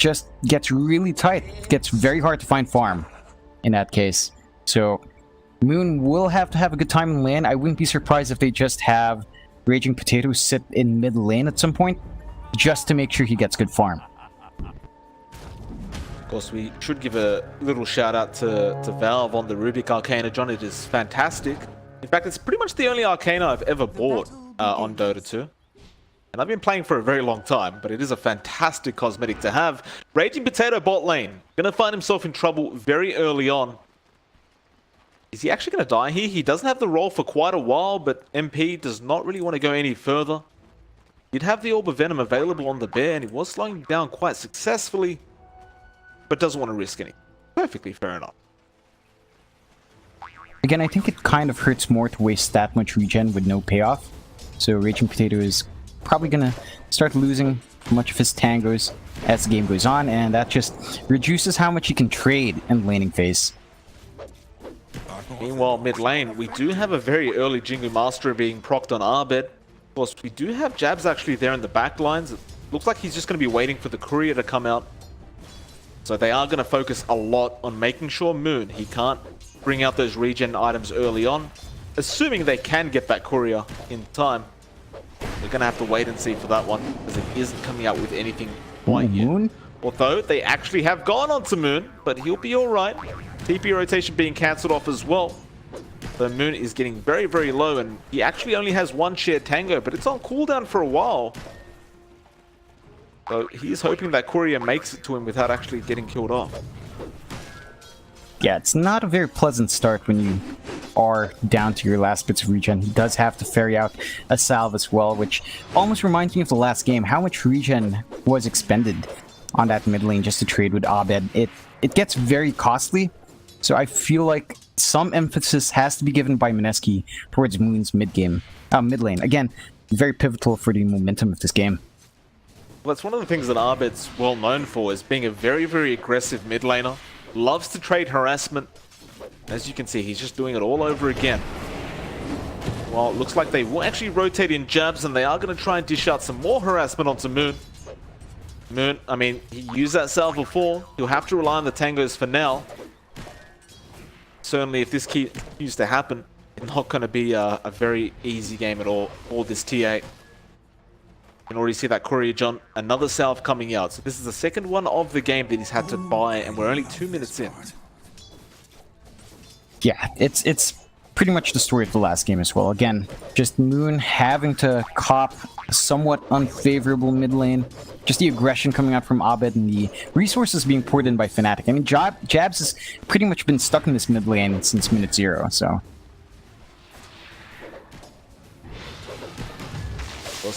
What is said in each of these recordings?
just gets really tight. It gets very hard to find farm in that case. So Moon will have to have a good time in lane. I wouldn't be surprised if they just have Raging Potato sit in mid lane at some point, just to make sure he gets good farm. Of course, we should give a little shout out to Valve on the Rubik Arcana, John. It is fantastic. In fact, it's pretty much the only Arcana I've ever bought on Dota 2. And I've been playing for a very long time, but it is a fantastic cosmetic to have. Raging Potato bot lane. Gonna find himself in trouble very early on. Is he actually gonna die here? He doesn't have the role for quite a while, but MP does not really want to go any further. He'd have the Orb of Venom available on the bear, and he was slowing him down quite successfully, but doesn't want to risk anything. Perfectly fair enough. Again, I think it kind of hurts more to waste that much regen with no payoff. So Raging Potato is probably gonna start losing much of his tangos as the game goes on, and that just reduces how much he can trade in the laning phase. Meanwhile, mid lane, we do have a very early Jingu Mastery being procced on Abed. Of course, we do have jabs actually there in the back lines. It looks like he's just going to be waiting for the courier to come out. So they are going to focus a lot on making sure Moon, he can't bring out those regen items early on. Assuming they can get that courier in time. They're going to have to wait and see for that one, because it isn't coming out with anything quite yet. Although they actually have gone on to Moon, but he'll be alright. TP rotation being cancelled off as well. The Moon is getting very, very low, and he actually only has one shared tango, but it's on cooldown for a while. So he's hoping that courier makes it to him without actually getting killed off. Yeah, it's not a very pleasant start when you are down to your last bits of regen. He does have to ferry out a salve as well, which almost reminds me of the last game. How much regen was expended on that mid lane just to trade with Abed. It gets very costly, so I feel like some emphasis has to be given by Mineski towards Moon's mid lane. Again, very pivotal for the momentum of this game. Well, that's one of the things that Abed's well known for, is being a very, very aggressive mid laner. Loves to trade harassment. As you can see, he's just doing it all over again. Well, it looks like they will actually rotate in jabs, and they are going to try and dish out some more harassment onto Moon. Moon, I mean, he used that salve before. He'll have to rely on the tangos for now. Certainly, if this continues to happen, it's not going to be a very easy game at all for this T8. You can already see that courier, John. Another salve coming out. So this is the second one of the game that he's had to buy, and we're only 2 minutes in. Yeah, it's pretty much the story of the last game as well. Again, just Moon having to cop a somewhat unfavorable mid lane. Just the aggression coming out from Abed and the resources being poured in by Fnatic. I mean, Jabs has pretty much been stuck in this mid lane since minute 0, so...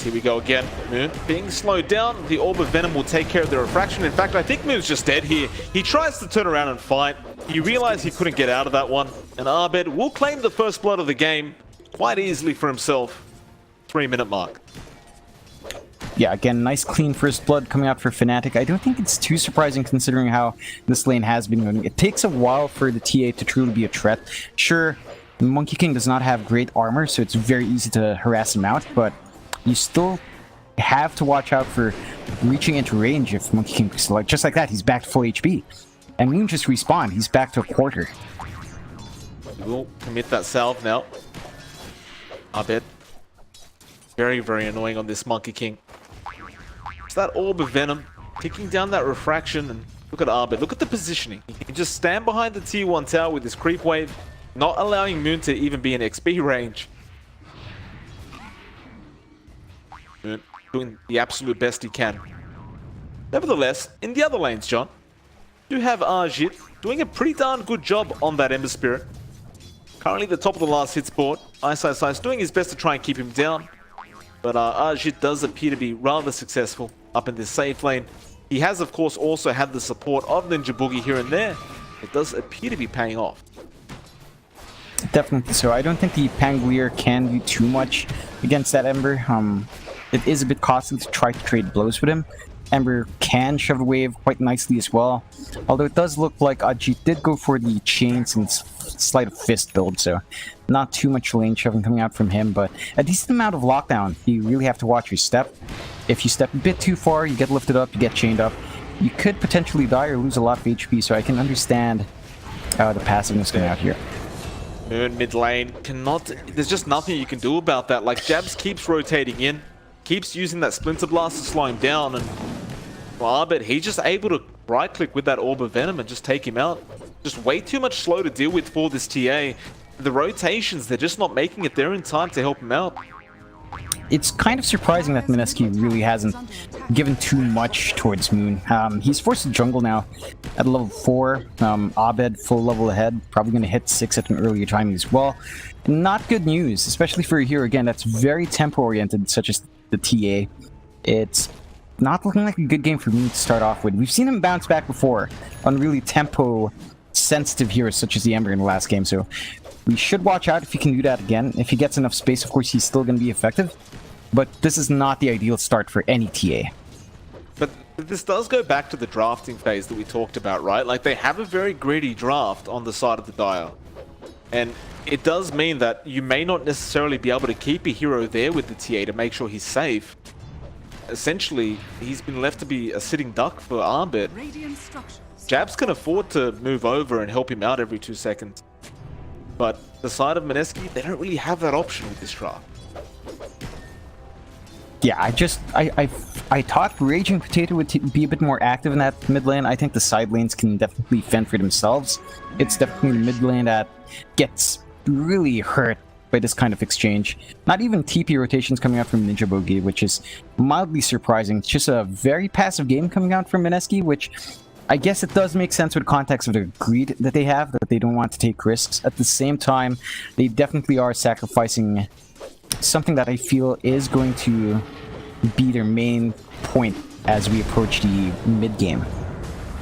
Here we go again. Moon being slowed down. The Orb of Venom will take care of the refraction. In fact, I think Moon's just dead here. He tries to turn around and fight. He realized he couldn't get out of that one. And Abed will claim the first blood of the game quite easily for himself. 3-minute mark. Yeah, again, nice clean first blood coming out for Fnatic. I don't think it's too surprising considering how this lane has been going. It takes a while for the TA to truly be a threat. Sure, Monkey King does not have great armor, so it's very easy to harass him out, but you still have to watch out for reaching into range if Monkey King is like just like that. He's back to full HP, and Moon just respawn. He's back to a quarter. He will commit that salve now. Abed, very, very annoying on this Monkey King. It's that Orb of Venom kicking down that refraction, and look at Abed. Look at the positioning. He can just stand behind the tier 1 tower with his creep wave, not allowing Moon to even be in XP range. Doing the absolute best he can. Nevertheless, in the other lanes, John, you have Arjit doing a pretty darn good job on that Ember Spirit. Currently the top of the last hits board. Ice is doing his best to try and keep him down. But Arjit does appear to be rather successful up in this safe lane. He has, of course, also had the support of Ninja Boogie here and there. It does appear to be paying off. Definitely so. I don't think the Pangolier can do too much against that Ember. It is a bit costly to try to trade blows with him. Ember can shove a wave quite nicely as well. Although it does look like Ajit did go for the chains and sleight of fist build, so not too much lane shoving coming out from him, but a decent amount of lockdown. You really have to watch your step. If you step a bit too far, you get lifted up, you get chained up. you could potentially die or lose a lot of HP, so I can understand the passiveness coming out here. Moon mid lane cannot. There's just nothing you can do about that. Like, Jabs keeps rotating in, keeps using that Splinter Blast to slow him down, and Abed, he's just able to right click with that Orb of Venom and just take him out. Just way too much slow to deal with for this TA. The rotations, they're just not making it there in time to help him out. It's kind of surprising that Mineski really hasn't given too much towards Moon. He's forced to jungle now at level 4. Abed full level ahead, probably going to hit 6 at an earlier timing as well. Not good news, especially for a hero, again, that's very tempo-oriented, such as the TA. It's not looking like a good game for Moon to start off with. We've seen him bounce back before on really tempo-sensitive heroes, such as the Ember in the last game, so we should watch out if he can do that again. If he gets enough space, of course, he's still going to be effective. But this is not the ideal start for any TA. But this does go back to the drafting phase that we talked about, right? Like, they have a very greedy draft on the side of the Dire. And it does mean that you may not necessarily be able to keep a hero there with the TA to make sure he's safe. Essentially, he's been left to be a sitting duck for Abed. Jabs can afford to move over and help him out every 2 seconds. But the side of Mineski, they don't really have that option with this draft. Yeah, I thought Raging Potato would be a bit more active in that mid lane. I think the side lanes can definitely fend for themselves. It's definitely the mid lane that gets really hurt by this kind of exchange. Not even TP rotations coming out from Ninja Bogey, which is mildly surprising. It's just a very passive game coming out from Mineski, which I guess it does make sense with context of the greed that they have, that they don't want to take risks. At the same time, they definitely are sacrificing something that I feel is going to be their main point as we approach the mid-game.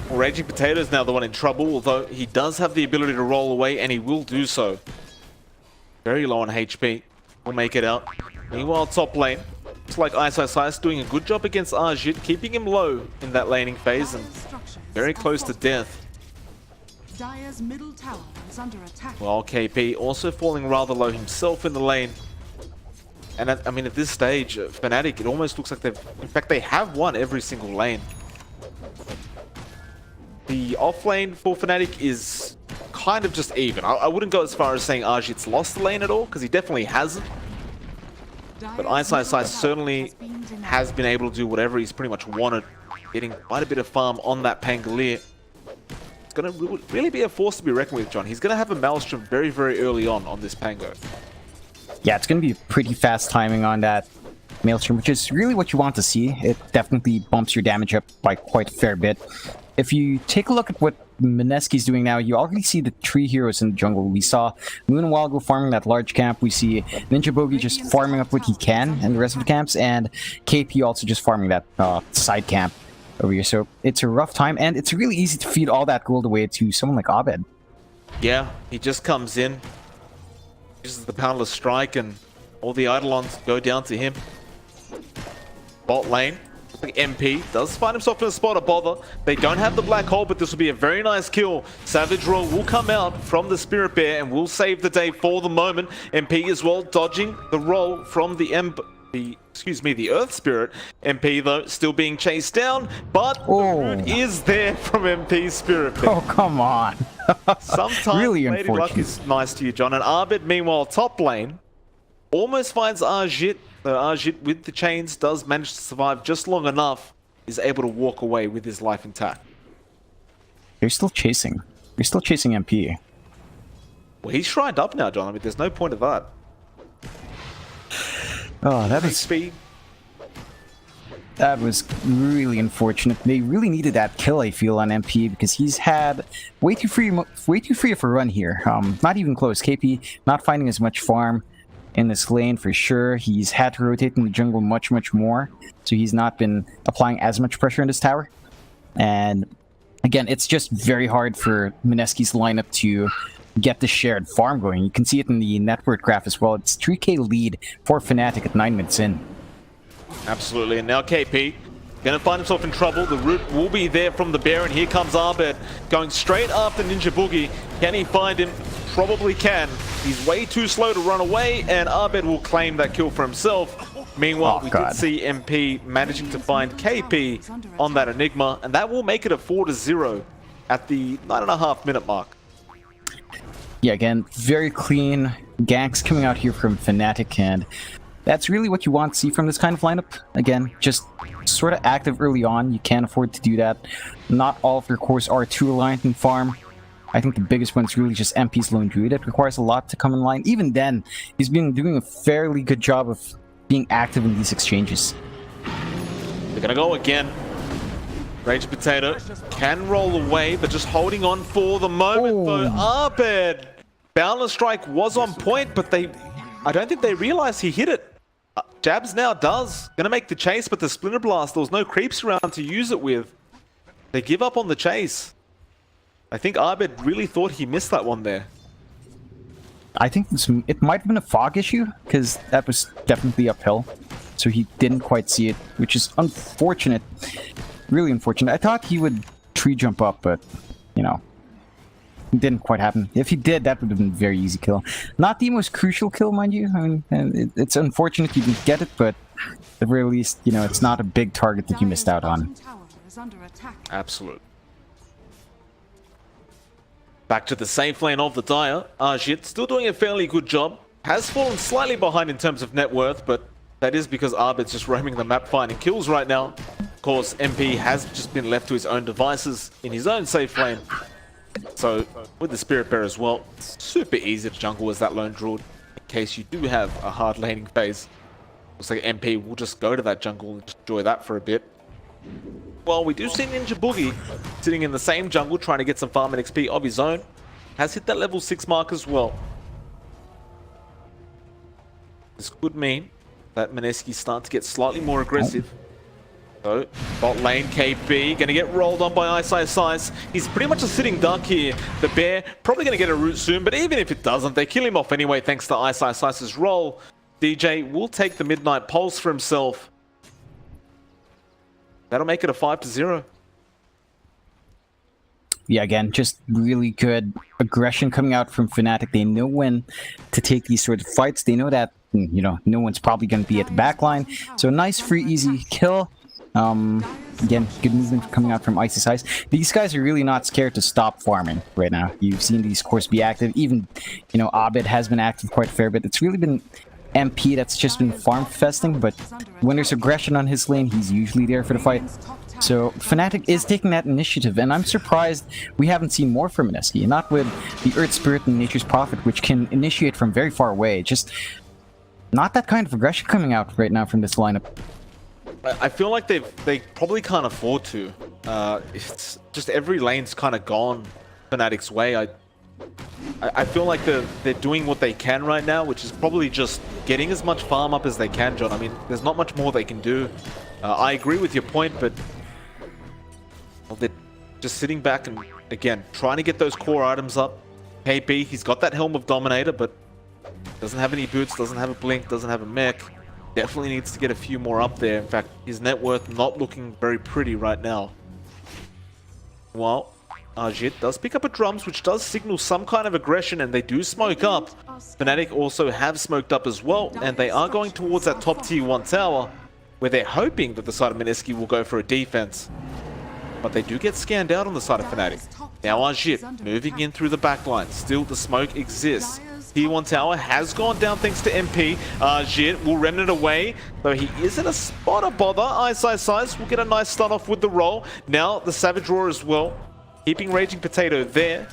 Well, Raging Potato is now the one in trouble, although he does have the ability to roll away, and he will do so. Very low on HP. Will make it out. Meanwhile, top lane. Looks like Ice doing a good job against Arjit, keeping him low in that laning phase and very close to death. Dire's middle tower is under attack. Well, KP also falling rather low himself in the lane. And I mean, at this stage, Fnatic, it almost looks like in fact, they have won every single lane. The off lane for Fnatic is kind of just even. I wouldn't go as far as saying Arjit's lost the lane at all, because he definitely hasn't. But Ice certainly has been able to do whatever he's pretty much wanted, getting quite a bit of farm on that Pangolier. It's going to really be a force to be reckoned with, John. He's going to have a Maelstrom very, very early on this Pango. Yeah, it's going to be pretty fast timing on that Maelstrom, which is really what you want to see. It definitely bumps your damage up by quite a fair bit. If you take a look at what Mineski's doing now, you already see the 3 heroes in the jungle. We saw Moon and Wild go farming that large camp. We see Ninja Bogey just farming up what he can in the rest of the camps, and KP also just farming that side camp over here. So it's a rough time, and it's really easy to feed all that gold away to someone like Abed. Yeah, he just comes in, uses the Poundless Strike, and all the Eidolons go down to him. Bot lane. Like MP does find himself in a spot of bother. They don't have the black hole, but this will be a very nice kill. Savage Roar will come out from the Spirit Bear and will save the day for the moment. MP as well dodging the roll from the Earth Spirit. MP though still being chased down, but the root is there from MP Spirit Bear. Oh, come on. Sometimes really Lady Luck is nice to you, John. And Abed, meanwhile, top lane, almost finds Arjit. Arjit with the chains does manage to survive just long enough, is able to walk away with his life intact. They're still chasing. They're still chasing MP. Well, he's shrined up now, John. I mean, there's no point of that. Oh, that was really unfortunate. They really needed that kill, I feel, on MP, because he's had way too free of a run here. Not even close. KP not finding as much farm in this lane for sure. He's had to rotate in the jungle much more, so he's not been applying as much pressure in this tower. And again, it's just very hard for Mineski's lineup to get the shared farm going. You can see it in the network graph as well. It's 3k lead for Fnatic at 9 minutes in. Absolutely, and now KP gonna find himself in trouble. The root will be there from the bear, and here comes Abed going straight after Ninja Boogie. Can he find him? Probably can. He's way too slow to run away, and Abed will claim that kill for himself. Meanwhile, Oh, we God. did see MP managing to find KP on that Enigma, and that will make it a 4-0 at the 9.5-minute mark. Yeah, again, very clean ganks coming out here from Fnatic, and that's really what you want to see from this kind of lineup. Again, just sort of active early on. You can't afford to do that. Not all of your cores are too reliant on farm. I think the biggest one is really just MP's Lone Druid. It requires a lot to come in line. Even then, he's been doing a fairly good job of being active in these exchanges. They're gonna go again. Rage Potato can roll away, but just holding on for the moment though. Abed! Boundless Strike was on point, but I don't think they realized he hit it. Jabs now does. Gonna make the chase, but the Splinter Blast, there was no creeps around to use it with. They give up on the chase. I think Abed really thought he missed that one there. I think it might have been a fog issue, because that was definitely uphill. So he didn't quite see it, which is unfortunate. Really unfortunate. I thought he would tree jump up, but, you know, it didn't quite happen. If he did, that would have been a very easy kill. Not the most crucial kill, mind you. I mean, it's unfortunate you didn't get it, but at the very least, you know, it's not a big target that you missed out on. Absolute. Back to the safe lane of the Dire. Ajit still doing a fairly good job. Has fallen slightly behind in terms of net worth, but that is because Abed's just roaming the map finding kills right now. Of course, MP has just been left to his own devices in his own safe lane. So, with the Spirit Bear as well, it's super easy to jungle as that Lone Druid in case you do have a hard laning phase. Looks like MP will just go to that jungle and just enjoy that for a bit. Well, we do see Ninja Boogie sitting in the same jungle trying to get some farm and XP of his own. Has hit that level 6 mark as well. This could mean that Mineski starts to get slightly more aggressive. So, bot lane KB, gonna get rolled on by Ice. He's pretty much a sitting duck here. The bear probably gonna get a root soon, but even if it doesn't, they kill him off anyway thanks to Ice's roll. DJ will take the Midnight Pulse for himself. That'll make it a 5-0. Yeah, again, just really good aggression coming out from Fnatic. They know when to take these sort of fights. They know that, you know, no one's probably going to be at the back line. So nice, free, easy kill. Again, good movement coming out from Ice. These guys are really not scared to stop farming right now. You've seen these cores be active. Even, you know, Abed has been active quite a fair bit. It's really been MP that's just been farm festing, but when there's aggression on his lane, he's usually there for the fight. So Fnatic is taking that initiative, and I'm surprised we haven't seen more from Mineski. Not with the Earth Spirit and Nature's Prophet, which can initiate from very far away. Just not that kind of aggression coming out right now from this lineup. I feel like they probably can't afford to. It's just every lane's kind of gone Fnatic's way. I feel like they're doing what they can right now, which is probably just getting as much farm up as they can, John. I mean, there's not much more they can do. I agree with your point, but well, they're just sitting back and, again, trying to get those core items up. KB, he's got that Helm of Dominator, but doesn't have any boots, doesn't have a blink, doesn't have a mech. Definitely needs to get a few more up there. In fact, his net worth not looking very pretty right now. Well, Ajit does pick up a drums, which does signal some kind of aggression, and they do smoke up. Fnatic also have smoked up as well, and they are going towards that top tier 1 tower, where they're hoping that the side of Mineski will go for a defense. But they do get scanned out on the side of Fnatic. Now Ajit moving in through the backline. Still, the smoke exists. Tier 1 tower has gone down thanks to MP. Ajit will rend it away, though he is in a spot of bother. Ice will get a nice start off with the roll. Now the Savage Roar as well. Keeping Raging Potato there.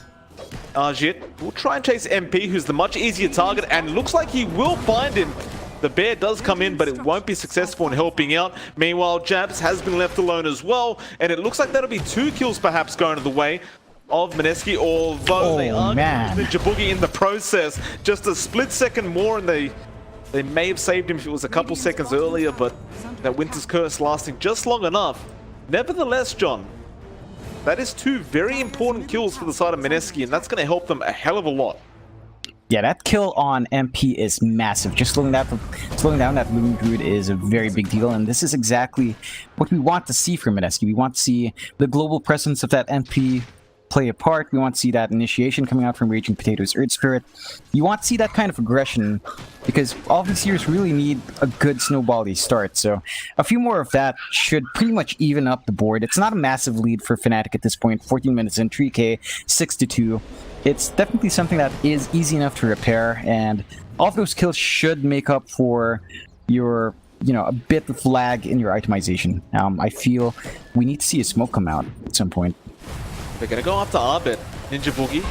Ajit will try and chase MP, who's the much easier target, and looks like he will find him. The bear does come in, but it won't be successful in helping out. Meanwhile, Jabs has been left alone as well, and it looks like that'll be 2 kills perhaps going to the way of Mineski, although they are going to use Ninja Boogie in the process. Just a split second more, and they may have saved him if it was a couple seconds earlier, but that Winter's Curse lasting just long enough. Nevertheless, John, that is 2 very important kills for the side of Mineski, and that's going to help them a hell of a lot. Yeah, that kill on MP is massive. Just slowing down that Lone Druid is a very big deal, and this is exactly what we want to see from Mineski. We want to see the global presence of that MP play a part. We want to see that initiation coming out from Raging Potato's Earth Spirit. You want to see that kind of aggression, because all of these heroes really need a good snowbally start. So a few more of that should pretty much even up the board. It's not a massive lead for Fnatic at this point. 14 minutes in, 3K, 6-2. It's definitely something that is easy enough to repair, and all of those kills should make up for your, a bit of lag in your itemization. I feel we need to see a smoke come out at some point. They're going to go after Abed. Ninja Boogie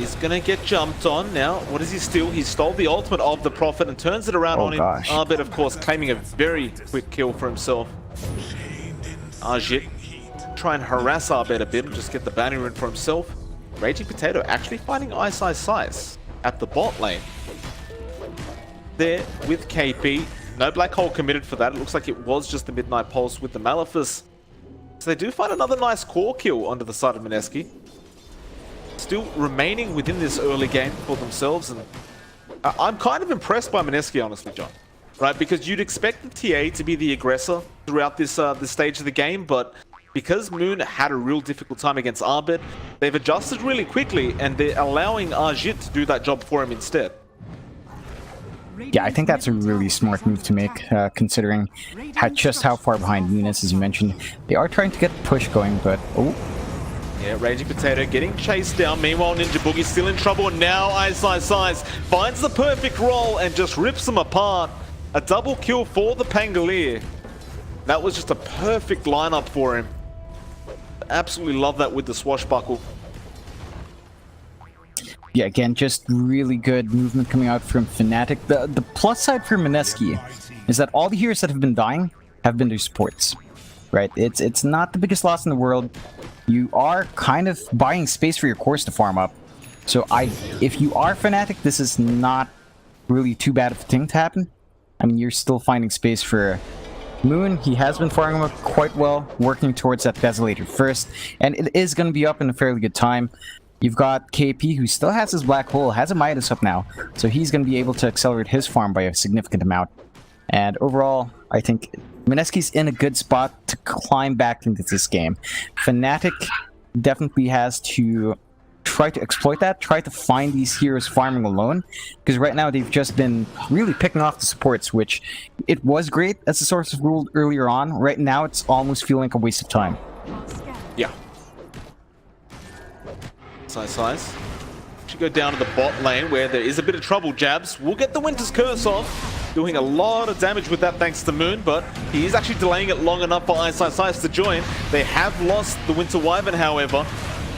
is going to get jumped on. Now, what does he steal? He stole the ultimate of the Prophet and turns it around on him. Gosh. Abed, of course, claiming a very quick kill for himself. Ajit try and harass Abed a bit and just get the banner in for himself. Raging Potato actually finding Ice at the bot lane. There with KP. No black hole committed for that. It looks like it was just the Midnight Pulse with the Malefice. So they do find another nice core kill onto the side of Mineski. Still remaining within this early game for themselves. And I'm kind of impressed by Mineski, honestly, John. Right? Because you'd expect the TA to be the aggressor throughout this stage of the game, but because Moon had a real difficult time against Abed, they've adjusted really quickly and they're allowing Ajit to do that job for him instead. Yeah, I think that's a really smart move to make, considering just how far behind Venus, as you mentioned. They are trying to get the push going, but oh. Yeah, Raging Potato getting chased down. Meanwhile, Ninja Boogie's still in trouble. And now Ice finds the perfect roll and just rips them apart. A double kill for the Pangolier. That was just a perfect lineup for him. Absolutely love that with the swashbuckle. Yeah, again, just really good movement coming out from Fnatic. The plus side for Mineski is that all the heroes that have been dying have been their supports, right? It's not the biggest loss in the world. You are kind of buying space for your cores to farm up. So if you are Fnatic, this is not really too bad of a thing to happen. I mean, you're still finding space for Moon. He has been farming up quite well, working towards that Desolator first, and it is going to be up in a fairly good time. You've got KP, who still has his Black Hole, has a Midas up now, so he's going to be able to accelerate his farm by a significant amount. And overall, I think Mineski's in a good spot to climb back into this game. Fnatic definitely has to try to exploit that, try to find these heroes farming alone, because right now they've just been really picking off the supports, which it was great as a source of rule earlier on. Right now, it's almost feeling like a waste of time. Yeah. Size. Should go down to the bot lane where there is a bit of trouble. Jabs will get the Winter's Curse off, doing a lot of damage with that thanks to Moon, but he is actually delaying it long enough for Ice to join. They have lost the Winter Wyvern, however.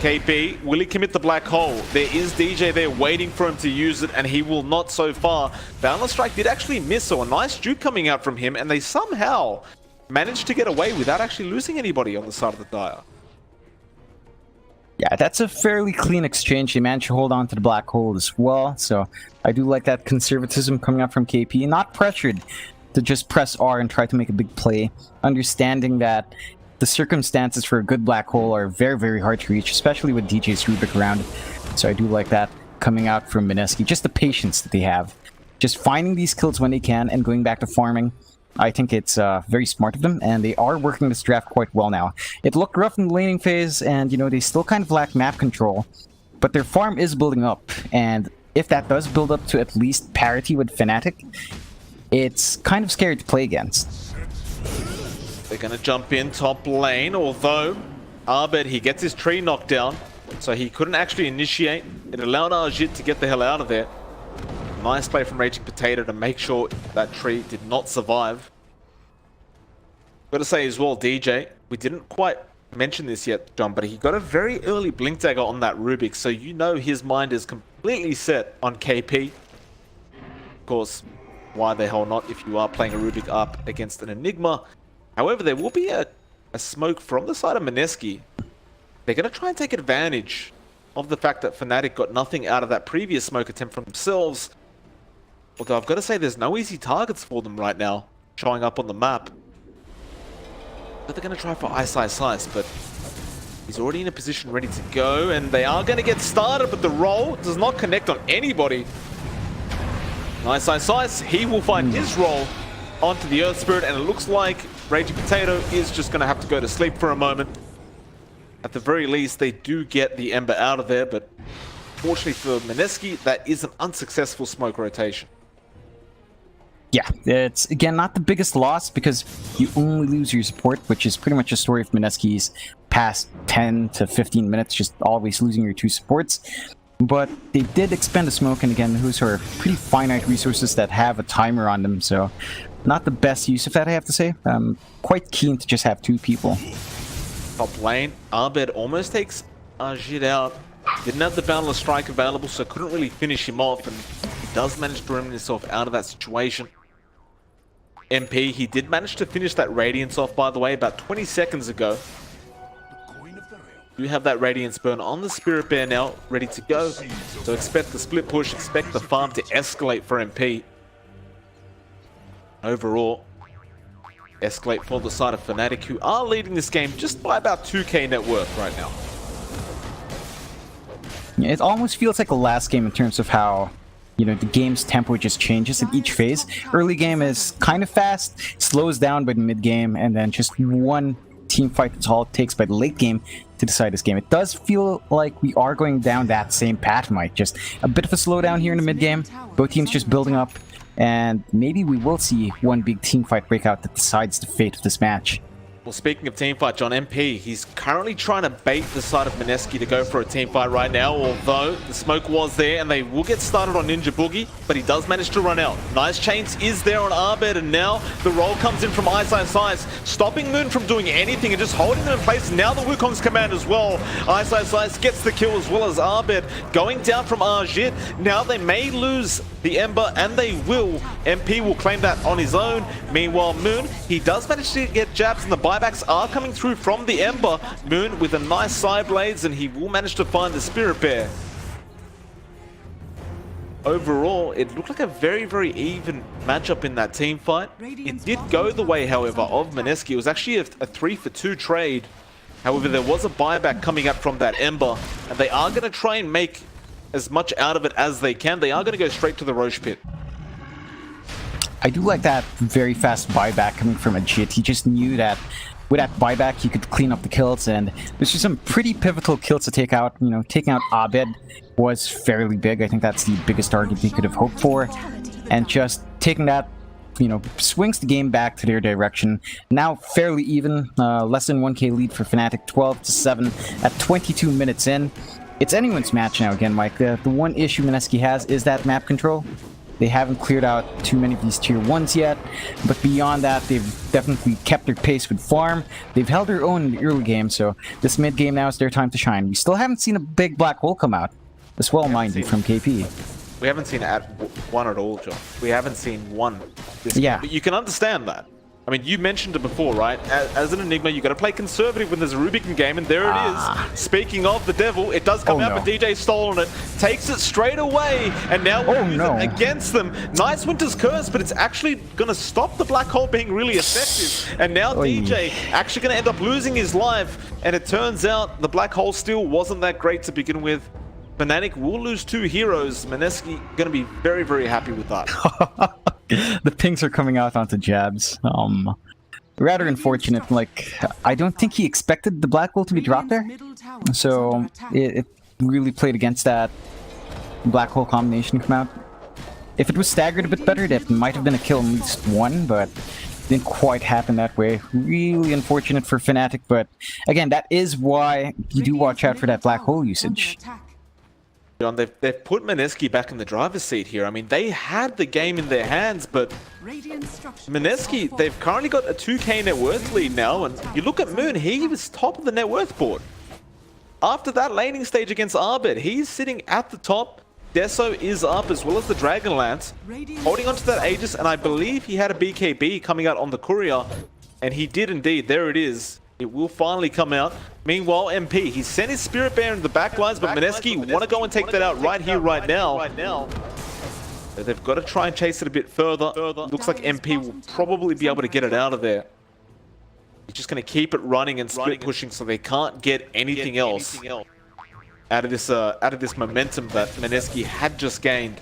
KP, will he commit the Black Hole? There is DJ there waiting for him to use it, and he will not so far. Boundless Strike did actually miss, so a nice juke coming out from him, and they somehow managed to get away without actually losing anybody on the side of the Dire. Yeah, that's a fairly clean exchange. They managed to hold on to the Black Hole as well, so I do like that conservatism coming out from KP. Not pressured to just press R and try to make a big play, understanding that the circumstances for a good Black Hole are very, very hard to reach, especially with DJ's Rubik around. So I do like that coming out from Mineski. Just the patience that they have. Just finding these kills when they can and going back to farming. I think it's very smart of them, and they are working this draft quite well now. It looked rough in the laning phase, and, they still kind of lack map control. But their farm is building up, and if that does build up to at least parity with Fnatic, it's kind of scary to play against. They're going to jump in top lane, although Abed, he gets his tree knocked down, so he couldn't actually initiate. It allowed Ajit to get the hell out of there. Nice play from Raging Potato to make sure that tree did not survive. Got to say as well, DJ, we didn't quite mention this yet, John, but he got a very early Blink Dagger on that Rubik, so his mind is completely set on KP. Of course, why the hell not if you are playing a Rubik up against an Enigma. However, there will be a smoke from the side of Mineski. They're going to try and take advantage of the fact that Fnatic got nothing out of that previous smoke attempt from themselves. Although I've got to say there's no easy targets for them right now showing up on the map. But they're going to try for Ice, but he's already in a position ready to go, and they are going to get started, but the roll does not connect on anybody. Ice, he will find his roll onto the Earth Spirit, and it looks like Raging Potato is just going to have to go to sleep for a moment. At the very least, they do get the Ember out of there, but fortunately for Mineski, that is an unsuccessful smoke rotation. Yeah, it's, again, not the biggest loss because you only lose your support, which is pretty much a story of Mineski's past 10 to 15 minutes, just always losing your two supports. But they did expend a smoke, and again, those are pretty finite resources that have a timer on them, so not the best use of that, I have to say. I'm quite keen to just have two people. Top lane, Abed almost takes Ajit out. Didn't have the Boundless Strike available, so couldn't really finish him off, and he does manage to remove himself out of that situation. MP, he did manage to finish that Radiance off, by the way, about 20 seconds ago. You have that Radiance burn on the Spirit Bear now, ready to go. So expect the split push, expect the farm to escalate for MP. Overall, escalate for the side of Fnatic, who are leading this game just by about 2k net worth right now. It almost feels like a last game in terms of how, you know, the game's tempo just changes at each phase. Early game is kind of fast, slows down by the mid game, and then just one team fight that's all it takes by the late game to decide this game. It does feel like we are going down that same path, Mike. Just a bit of a slowdown here in the mid game. Both teams just building up, and maybe we will see one big team fight break out that decides the fate of this match. Well, speaking of teamfight, John, MP, he's currently trying to bait the side of Mineski to go for a teamfight right now, although the smoke was there and they will get started on Ninja Boogie, but he does manage to run out. Nice chains is there on Abed, and now the roll comes in from Ice, stopping Moon from doing anything and just holding them in place. Now the Wukong's command as well. Ice gets the kill as well as Abed going down from Ajit. Now they may lose the Ember, and they will. MP will claim that on his own. Meanwhile, Moon, he does manage to get jabs, and the buybacks are coming through from the Ember. Moon with a nice side blades, and he will manage to find the Spirit Bear. Overall, it looked like a very, very even matchup in that team fight. It did go the way, however, of Mineski. It was actually a 3-for-2 trade. However, there was a buyback coming up from that Ember, and they are going to try and make as much out of it as they can. They are going to go straight to the Roche Pit. I do like that very fast buyback coming from Ajit. He just knew that with that buyback he could clean up the kills, and there's just some pretty pivotal kills to take out. You know, taking out Abed was fairly big. I think that's the biggest target he could have hoped for, and just taking that, you know, swings the game back to their direction. Now fairly even, less than 1k lead for Fnatic, 12-7 at 22 minutes in. It's anyone's match now again, Mike. The one issue Mineski has is that map control. They haven't cleared out too many of these tier 1s yet, but beyond that, they've definitely kept their pace with farm. They've held their own in the early game, so this mid game now is their time to shine. We still haven't seen a big black hole come out, as well, mind you, from KP. We haven't seen one at all, John. We haven't seen one. Yeah. But you can understand that. I mean, you mentioned it before, right? As an Enigma, you got to play conservative when there's a Rubicon game, and there it is. Speaking of the devil, it does come out, but DJ stolen it, takes it straight away, and now we'll use it against them. Nice Winter's Curse, but it's actually going to stop the black hole being really effective. And now DJ actually going to end up losing his life, and it turns out the black hole still wasn't that great to begin with. Fnatic will lose 2 heroes. Mineski going to be very, very happy with that. The pings are coming out onto jabs. Rather unfortunate. Like, I don't think he expected the black hole to be dropped there, so it really played against that black hole combination come out. If it was staggered a bit better, that might have been a kill at least one, but didn't quite happen that way. Really unfortunate for Fnatic, but again, that is why you do watch out for that black hole usage. John, they've put Mineski back in the driver's seat here. I mean, they had the game in their hands, but Mineski, they've currently got a 2k net worth lead now, and you look at Moon, he was top of the net worth board. After that laning stage against Abed, he's sitting at the top. Deso is up, as well as the Dragonlance, holding onto that Aegis, and I believe he had a BKB coming out on the Courier, and he did indeed. There it is. It will finally come out. Meanwhile, MP, he sent his Spirit Bear into the back lines, but Mineski want to go and take that out right here, right now. They've got to try and chase it a bit further. Looks like MP will probably be able to get it out of there. He's just going to keep it running and split pushing, so they can't get anything else out of this momentum that Mineski had just gained.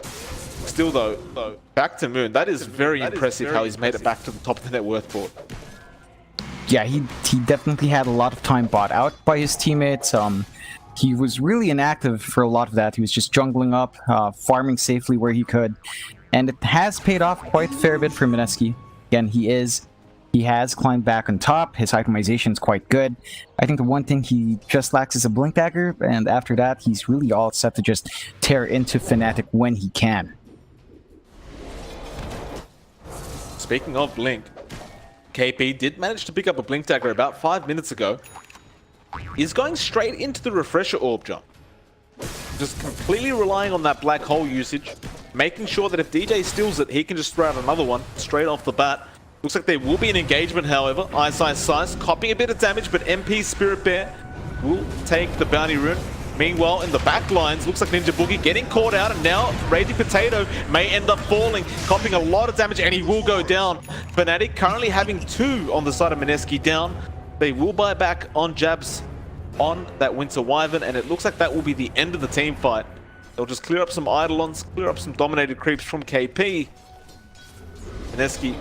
Still though, back to Moon. That is very impressive how he's made it back to the top of the net worth board. yeah, he definitely had a lot of time bought out by his teammates. He was really inactive for a lot of that. He was just jungling up, farming safely where he could. And it has paid off quite a fair bit for Mineski. Again, he has climbed back on top. His itemization is quite good. I think the one thing he just lacks is a Blink Dagger, and after that, he's really all set to just tear into Fnatic when he can. Speaking of Blink, KP did manage to pick up a Blink Dagger about 5 minutes ago. He's going straight into the Refresher Orb jump. Just completely relying on that black hole usage, making sure that if DJ steals it, he can just throw out another one straight off the bat. Looks like there will be an engagement, however. Ice, copying a bit of damage, but MP Spirit Bear will take the bounty rune. Meanwhile, in the back lines, looks like Ninja Boogie getting caught out, and now Raging Potato may end up falling, copying a lot of damage, and he will go down. Fnatic currently having 2 on the side of Mineski down. They will buy back on jabs on that Winter Wyvern, and it looks like that will be the end of the team fight. They'll just clear up some Eidolons, clear up some dominated creeps from KP. Mineski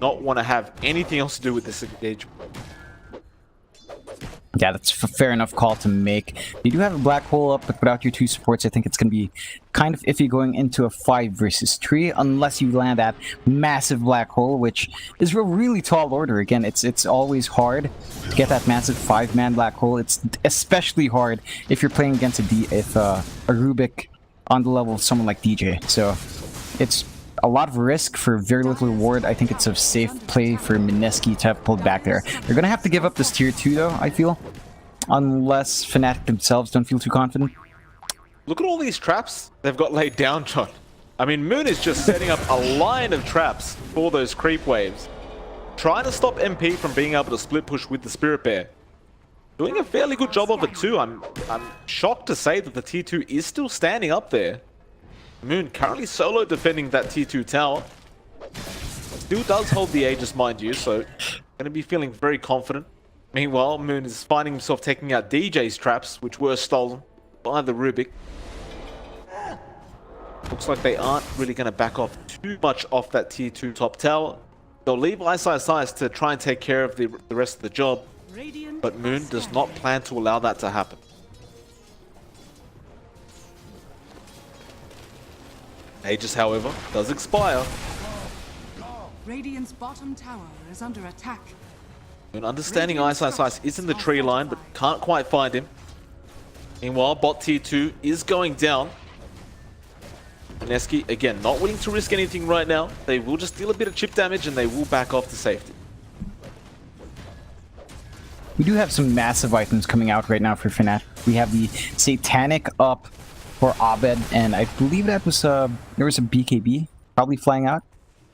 not want to have anything else to do with this engagement. Yeah, that's a fair enough call to make. You do have a black hole up, but without your 2 supports, I think it's going to be kind of iffy going into a 5 versus 3, unless you land that massive black hole, which is a really tall order. Again, it's always hard to get that massive 5-man black hole. It's especially hard if you're playing against a Rubik on the level of someone like DJ. So it's a lot of risk for very little reward. I think it's a safe play for Mineski to have pulled back there. They're going to have to give up this tier 2 though, I feel. Unless Fnatic themselves don't feel too confident. Look at all these traps they've got laid down, John. I mean, Moon is just setting up a line of traps for those creep waves. Trying to stop MP from being able to split push with the Spirit Bear. Doing a fairly good job of it too. I'm shocked to say that the tier 2 is still standing up there. Moon currently solo defending that tier 2 tower. Still does hold the Aegis, mind you, so going to be feeling very confident. Meanwhile, Moon is finding himself taking out DJ's traps, which were stolen by the Rubik. Looks like they aren't really going to back off too much off that tier 2 top tower. They'll leave Ice to try and take care of the rest of the job, but Moon does not plan to allow that to happen. Aegis, however, does expire. Radiant's bottom tower is under attack. And understanding Ice is in the tree line, but can't quite find him. Meanwhile, bot tier 2 is going down. Mineski, again, not willing to risk anything right now. They will just deal a bit of chip damage and they will back off to safety. We do have some massive items coming out right now for Fnatic. We have the Satanic up for Abed, and I believe that was there was a BKB probably flying out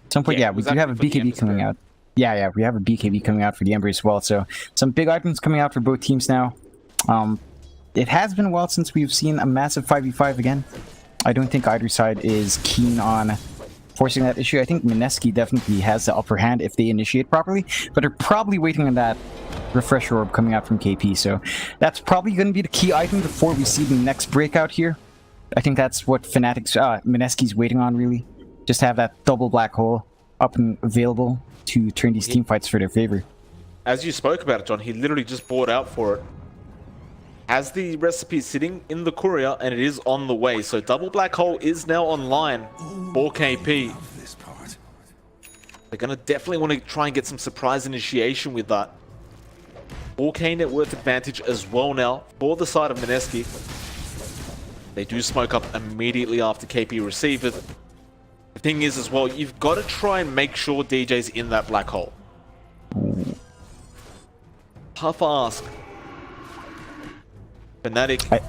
at some point. Yeah, we do have a BKB coming out. Yeah, we have a BKB coming out for the Ember as well. So some big items coming out for both teams now. It has been a while since we've seen a massive 5v5 again. I don't think either side is keen on forcing that issue. I think Mineski definitely has the upper hand if they initiate properly, but they're probably waiting on that Refresher Orb coming out from KP. So that's probably going to be the key item before we see the next breakout here. I think that's what Fnatic's Mineski's waiting on, really. Just have that double black hole up and available to turn these team fights for their favor. As you spoke about it, John, he literally just bought out for it. Has the recipe sitting in the courier, and it is on the way. So double black hole is now online for KP. They're going to definitely want to try and get some surprise initiation with that. 4K net worth advantage as well now for the side of Mineski. They do smoke up immediately after KP receive it. The thing is as well, you've got to try and make sure DJ's in that black hole. Tough ask. Fnatic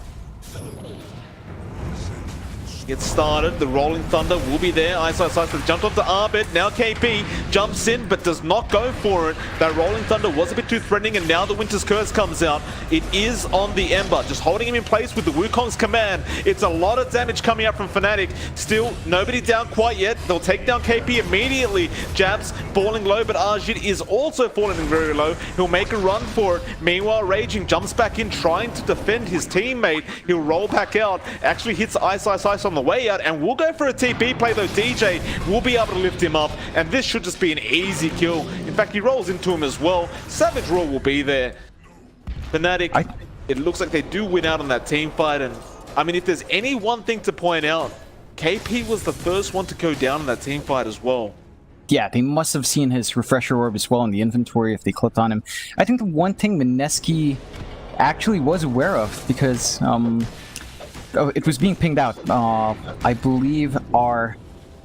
gets started. The Rolling Thunder will be there. Ice jumped onto Abed. Now KP jumps in but does not go for it. That Rolling Thunder was a bit too threatening, and now the Winter's Curse comes out. It is on the Ember, just holding him in place with the Wukong's command. It's a lot of damage coming out from Fnatic. Still, nobody down quite yet. They'll take down KP immediately. Jabs falling low, but Ajit is also falling very low. He'll make a run for it. Meanwhile, Raging jumps back in, trying to defend his teammate. He'll roll back out. Actually hits Ice on the way out, and we'll go for a TP play though. DJ will be able to lift him up, and this should just be an easy kill. In fact, he rolls into him as well. Savage Roar will be there. Fnatic, it looks like they do win out on that team fight. And I mean, if there's any one thing to point out, KP was the first one to go down in that team fight as well. Yeah, they must have seen his refresher orb as well in the inventory if they clicked on him. I think the one thing Mineski actually was aware of, because it was being pinged out. I believe our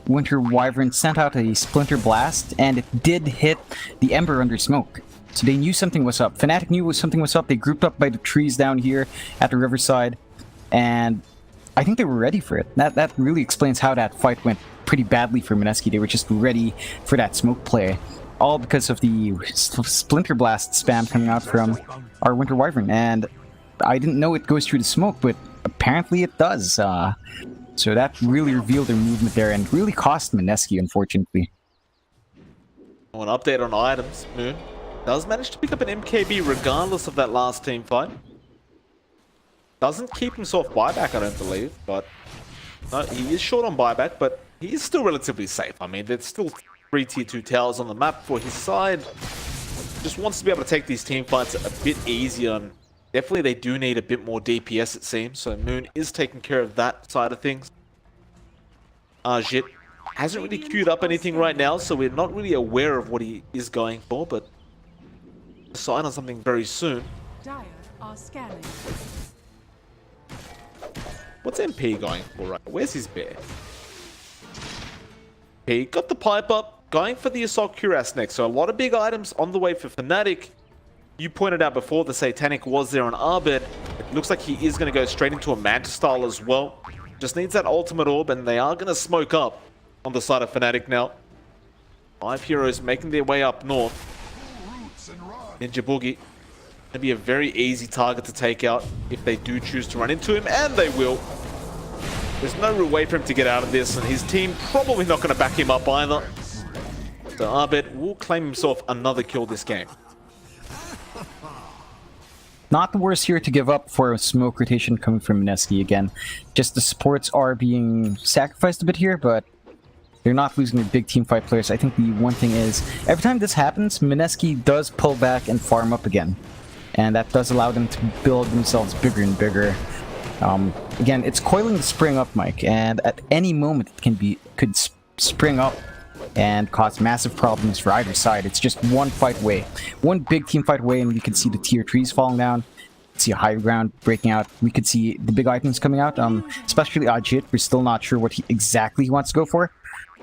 Winter Wyvern sent out a Splinter Blast, and it did hit the Ember under smoke. So they knew something was up. Fnatic knew something was up. They grouped up by the trees down here at the riverside, and I think they were ready for it. That really explains how that fight went pretty badly for Mineski. They were just ready for that smoke play, all because of the Splinter Blast spam coming out from our Winter Wyvern. And I didn't know it goes through the smoke, but apparently it does. So that really revealed their movement there and really cost Mineski, unfortunately. An update on items. Moon does manage to pick up an MKB regardless of that last team fight. Doesn't keep himself buyback, I don't believe, but no, he is short on buyback, but he is still relatively safe. I mean, there's still 3 tier 2 towers on the map for his side. Just wants to be able to take these team fights a bit easier, and definitely they do need a bit more DPS, it seems, so Moon is taking care of that side of things. Jit hasn't really queued up anything right now, so we're not really aware of what he is going for, but decide on something very soon. Dire are scanning. What's MP going for right? Where's his bear? He got the pipe up, going for the Assault Cuirass next. So a lot of big items on the way for Fnatic. You pointed out before the Satanic was there on Abed. It looks like he is going to go straight into a Manta style as well. Just needs that ultimate orb, and they are going to smoke up on the side of Fnatic now. 5 heroes making their way up north. Ninja Boogie. Going to be a very easy target to take out if they do choose to run into him, and they will. There's no real way for him to get out of this, and his team probably not going to back him up either. So Abed will claim himself another kill this game. Not the worst here to give up for a smoke rotation coming from Mineski again. Just the supports are being sacrificed a bit here, but they're not losing their big team fight players. I think the one thing is, every time this happens, Mineski does pull back and farm up again. And that does allow them to build themselves bigger and bigger. Again, it's coiling the spring up, Mike, and at any moment it could spring up and cause massive problems for either side. It's just one fight away. One big team fight away, and we can see the tier 3s falling down. See a high ground breaking out. We could see the big items coming out, especially Ajit. We're still not sure what exactly he wants to go for.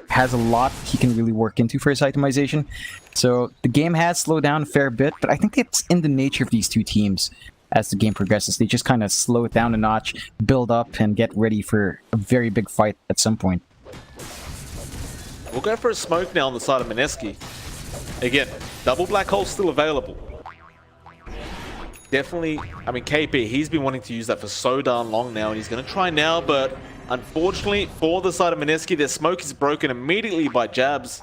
Has a lot he can really work into for his itemization. So the game has slowed down a fair bit, but I think it's in the nature of these two teams as the game progresses. They just kind of slow it down a notch, build up, and get ready for a very big fight at some point. We'll go for a smoke now on the side of Mineski. Again, double black hole still available. Definitely, I mean, KP, he's been wanting to use that for so darn long now, and he's going to try now, but unfortunately for the side of Mineski, their smoke is broken immediately by jabs.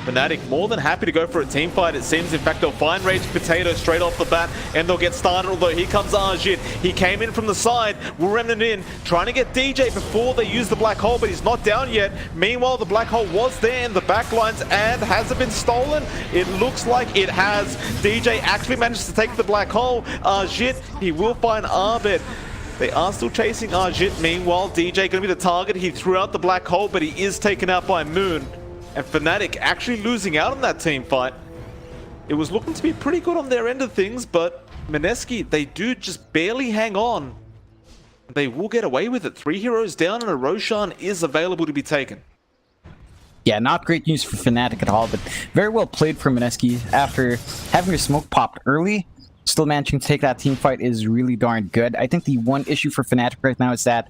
Fnatic more than happy to go for a team fight, it seems. In fact, they'll find Rage Potato straight off the bat, and they'll get started, although here comes Ajit. He came in from the side, will remnant in, trying to get DJ before they use the black hole, but he's not down yet. Meanwhile, the black hole was there in the backlines, and has it been stolen? It looks like it has. DJ actually managed to take the black hole. Ajit, he will find Abed. They are still chasing Ajit. Meanwhile, DJ going to be the target. He threw out the black hole, but he is taken out by Moon. And Fnatic actually losing out on that team fight. It was looking to be pretty good on their end of things, but Mineski, they do just barely hang on. They will get away with it. 3 heroes down, and a Roshan is available to be taken. Yeah, not great news for Fnatic at all, but very well played for Mineski. After having their smoke popped early, still managing to take that team fight is really darn good. I think the one issue for Fnatic right now is that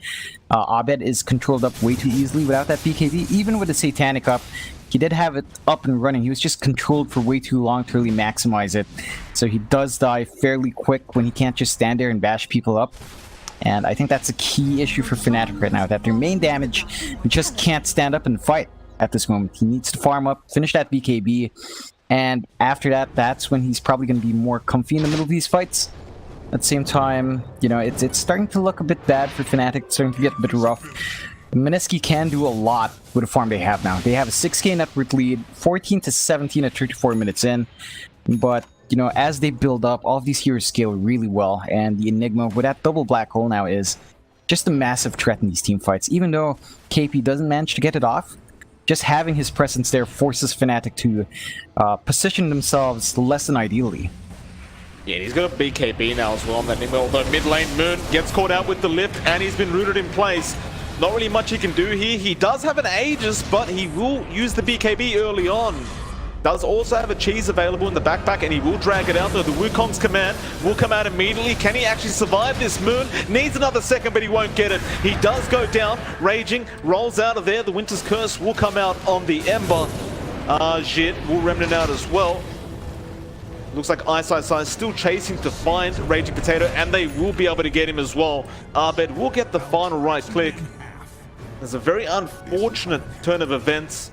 Abed is controlled up way too easily without that BKB. Even with the Satanic up, he did have it up and running. He was just controlled for way too long to really maximize it. So he does die fairly quick when he can't just stand there and bash people up. And I think that's a key issue for Fnatic right now, that their main damage just can't stand up and fight at this moment. He needs to farm up, finish that BKB, and after that, that's when he's probably going to be more comfy in the middle of these fights. At the same time, you know, it's starting to look a bit bad for Fnatic. It's starting to get a bit rough. Mineski can do a lot with the farm they have now. They have a 6k net worth lead, 14 to 17 at 34 minutes in. But, you know, as they build up, all of these heroes scale really well. And the Enigma with that double black hole now is just a massive threat in these team fights. Even though KP doesn't manage to get it off, just having his presence there forces Fnatic to position themselves less than ideally. Yeah, he's got a BKB now as well on that Enigma, although mid lane Moon gets caught out with the lift and he's been rooted in place. Not really much he can do here. He does have an Aegis, but he will use the BKB early on. Does also have a cheese available in the backpack and he will drag it out, though the Wukong's command will come out immediately. Can he actually survive this? Moon needs another second, but he won't get it. He does go down, raging, rolls out of there. The Winter's Curse will come out on the Ember. Jit will remnant out as well. Looks like Ice still chasing to find Raging Potato, and they will be able to get him as well. Abed will get the final right click. There's a very unfortunate turn of events.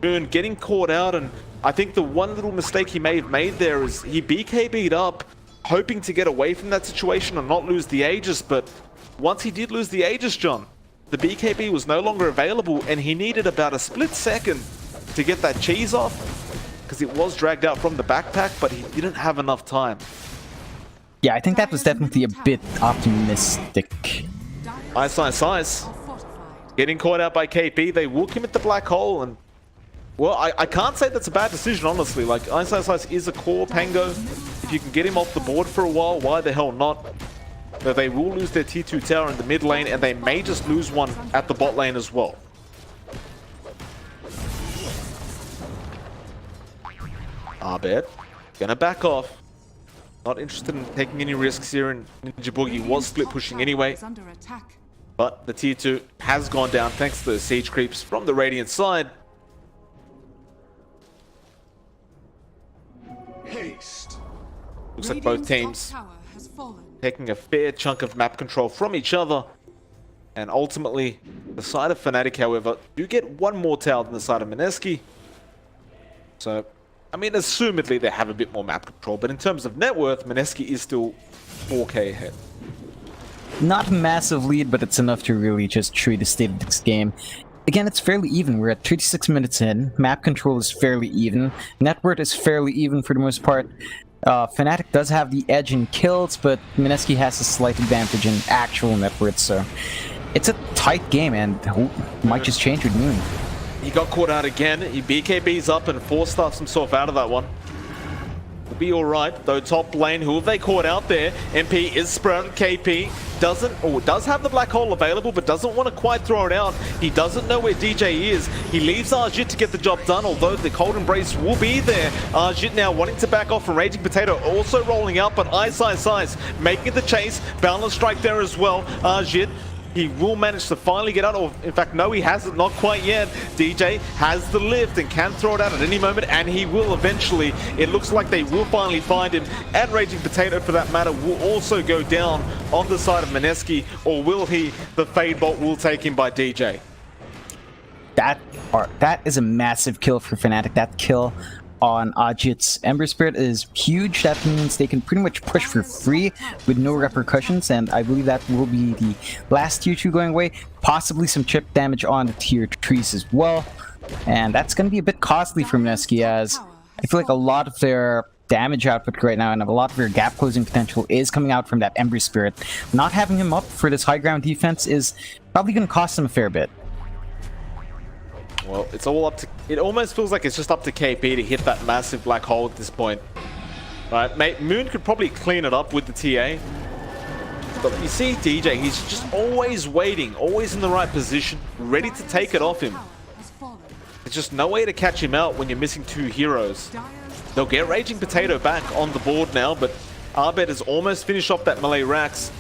Moon getting caught out, and I think the one little mistake he may have made there is he BKB'd up, hoping to get away from that situation and not lose the Aegis, but once he did lose the Aegis, John, the BKB was no longer available, and he needed about a split second to get that cheese off, because it was dragged out from the backpack, but he didn't have enough time. Yeah, I think that was definitely a bit optimistic. Ice. Getting caught out by KP, they will commit the black hole, and well, I can't say that's a bad decision, honestly. Like, Ice is a core Pango. If you can get him off the board for a while, why the hell not? Though they will lose their tier 2 tower in the mid lane, and they may just lose one at the bot lane as well. Abed gonna back off. Not interested in taking any risks here, and Ninja Boogie was split pushing anyway. But the tier 2 has gone down thanks to the siege creeps from the Radiant side. Haste. Looks like both teams taking a fair chunk of map control from each other. And ultimately, the side of Fnatic, however, do get one more tower than the side of Mineski. So, I mean, assumedly they have a bit more map control, but in terms of net worth, Mineski is still 4k ahead. Not a massive lead, but it's enough to really just treat the state of this game. Again, it's fairly even. We're at 36 minutes in. Map control is fairly even. Net worth is fairly even for the most part. Fnatic does have the edge in kills, but Mineski has a slight advantage in actual net worth, so it's a tight game, and might just change with Moon. He got caught out again. He BKBs up and force-stuffs himself out of that one. Will be alright, though top lane, who have they caught out there? MP is spread. KP does have the black hole available, but doesn't want to quite throw it out. He doesn't know where DJ is. He leaves Arjit to get the job done, although the cold embrace will be there. Arjit now wanting to back off from Raging Potato, also rolling out, but Ice making the chase. Balance strike there as well. Arjit, he will manage to finally get out, or in fact, no, he hasn't, not quite yet. DJ has the lift and can throw it out at any moment, and he will eventually. It looks like they will finally find him, and Raging Potato, for that matter, will also go down on the side of Mineski, or will he? The Fade Bolt will take him by DJ. That is a massive kill for Fnatic. That kill on Ajit's Ember Spirit is huge. That means they can pretty much push for free with no repercussions, and I believe that will be the last tier 2 going away. Possibly some chip damage on the tier 3s as well, and that's going to be a bit costly for Mineski, as I feel like a lot of their damage output right now and a lot of their gap closing potential is coming out from that Ember Spirit. Not having him up for this high ground defense is probably going to cost them a fair bit. Well, it's all up to... It almost feels like it's just up to KP to hit that massive black hole at this point. Right, mate, Moon could probably clean it up with the TA. But you see DJ, he's just always waiting, always in the right position, ready to take it off him. There's just no way to catch him out when you're missing 2 heroes. They'll get Raging Potato back on the board now, but Abed has almost finished off that melee Rax.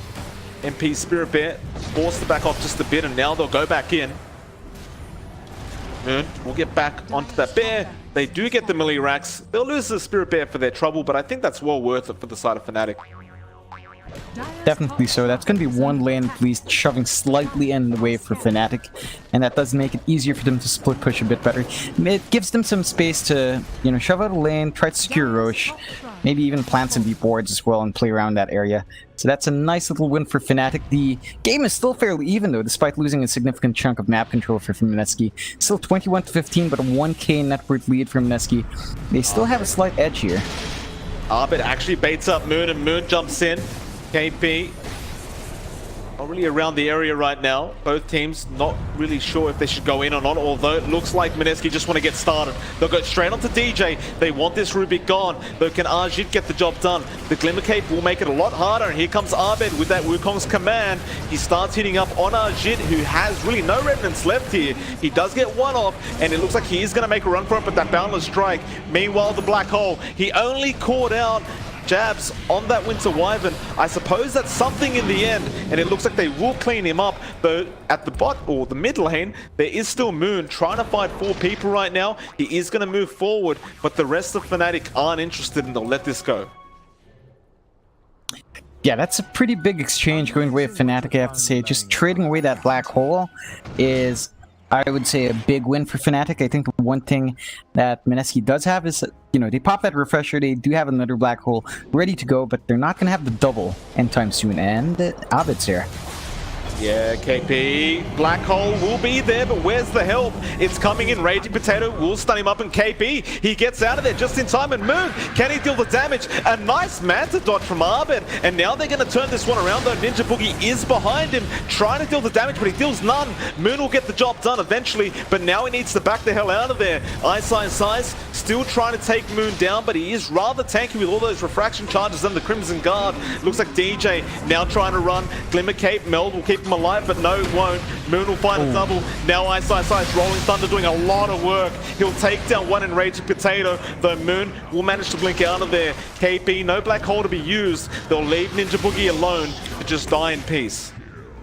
MP Spirit Bear forced to back off just a bit, and now they'll go back in. Moon will get back onto that bear. They do get the melee racks. They'll lose the Spirit Bear for their trouble, but I think that's well worth it for the side of Fnatic. Definitely so. That's going to be one lane at least, shoving slightly in the way for Fnatic, and that does make it easier for them to split push a bit better. It gives them some space to, you know, shove out a lane, try to secure Roche, maybe even plant some deep wards as well and play around that area. So that's a nice little win for Fnatic. The game is still fairly even though, despite losing a significant chunk of map control for Mineski. Still 21-15, but a 1k net worth lead for Mineski. They still have a slight edge here. Abed actually baits up Moon, and Moon jumps in. KP not really around the area right now. Both teams not really sure if they should go in or not, although it looks like Mineski just want to get started. They'll go straight onto DJ. They want this Rubik gone, but can Ajit get the job done? The Glimmer Cape will make it a lot harder, and here comes Abed with that Wukong's command. He starts hitting up on Ajit, who has really no remnants left here. He does get one off, and it looks like he is going to make a run for it, but that Boundless Strike. Meanwhile, the Black Hole, he only caught out jabs on that Winter Wyvern. I suppose that's something in the end, and it looks like they will clean him up, though at the bot or the mid lane there is still Moon trying to fight 4 people right now. He is going to move forward, but the rest of Fnatic aren't interested and they'll let this go. Yeah, that's a pretty big exchange going away with Fnatic, I have to say. Just trading away that Black Hole is, I would say, a big win for Fnatic. I think the one thing that Mineski does have is, you know, they pop that refresher, they do have another Black Hole ready to go, but they're not going to have the double anytime soon, and Abed's here. Yeah, KP, Black Hole will be there, but where's the help? It's coming in. Raging Potato will stun him up, and KP, he gets out of there just in time, and Moon, can he deal the damage? A nice Manta dodge from Abed, and now they're going to turn this one around, though. Ninja Boogie is behind him, trying to deal the damage, but he deals none. Moon will get the job done eventually, but now he needs to back the hell out of there. Ice, still trying to take Moon down, but he is rather tanky with all those refraction charges and the Crimson Guard. Looks like DJ now trying to run. Glimmer Cape, Meld will keep him alive, but no, it won't. Moon will find a double. Now Ice, Rolling Thunder doing a lot of work. He'll take down one Enraging Potato, though Moon will manage to blink out of there. KP, no Black Hole to be used. They'll leave Ninja Boogie alone to just die in peace.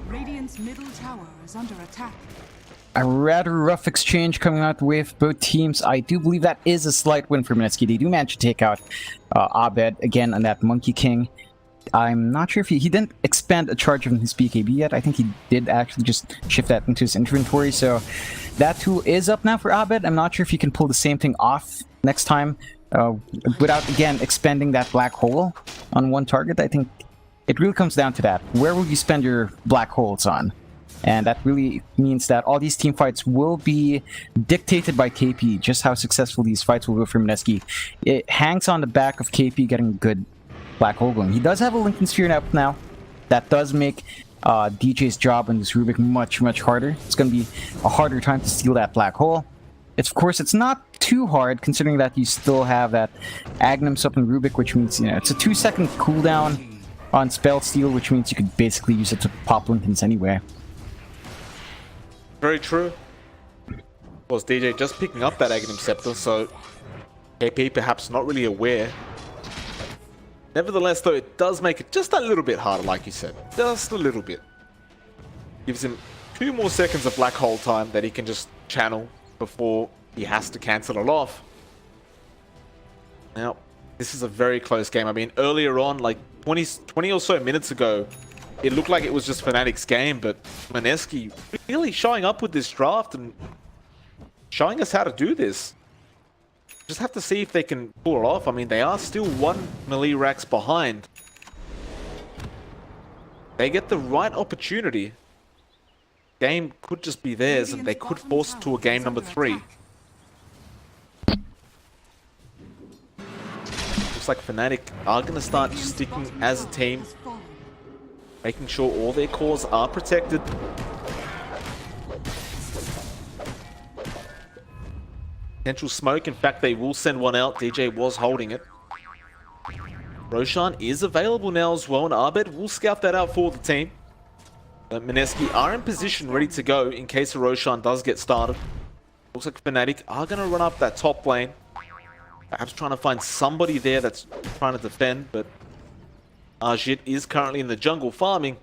Radiant's middle tower is under attack. A rather rough exchange coming out with both teams. I do believe that is a slight win for Mineski. They do manage to take out Abed again on that Monkey King. I'm not sure if he didn't expand a charge of his BKB yet. I think he did actually just shift that into his inventory. So that tool is up now for Abed. I'm not sure if he can pull the same thing off next time without, again, expending that Black Hole on one target. I think it really comes down to that. Where will you spend your Black Holes on? And that really means that all these team fights will be dictated by KP, just how successful these fights will go for Mineski. It hangs on the back of KP getting good Black Hole going. He does have a Lincoln Sphere up now. That does make DJ's job on this Rubik much harder. It's going to be a harder time to steal that Black Hole. Of course, it's not too hard considering that you still have that Agnums up in Rubik, which means, you know, it's a 2-second cooldown on Spell Steal, which means you could basically use it to pop Lincolns anyway. Very true. Was DJ just picking up that Agnum Scepter, so KP perhaps not really aware. Nevertheless, though, it does make it just a little bit harder, like you said. Just a little bit. Gives him 2 more seconds of Black Hole time that he can just channel before he has to cancel it off. Now, this is a very close game. I mean, earlier on, like 20 or so minutes ago, it looked like it was just Fnatic's game, but Mineski really showing up with this draft and showing us how to do this. Just have to see if they can pull it off. I mean, they are still 1 melee racks behind. They get the right opportunity. Game could just be theirs, and they could force it to a game number 3. Looks like Fnatic are going to start sticking as a team, making sure all their cores are protected. Potential smoke, in fact they will send one out. DJ was holding it. Roshan is available now as well, and Abed will scout that out for the team. But Mineski are in position ready to go in case Roshan does get started. Looks like Fnatic are going to run up that top lane. Perhaps trying to find somebody there that's trying to defend, but Ajit is currently in the jungle farming.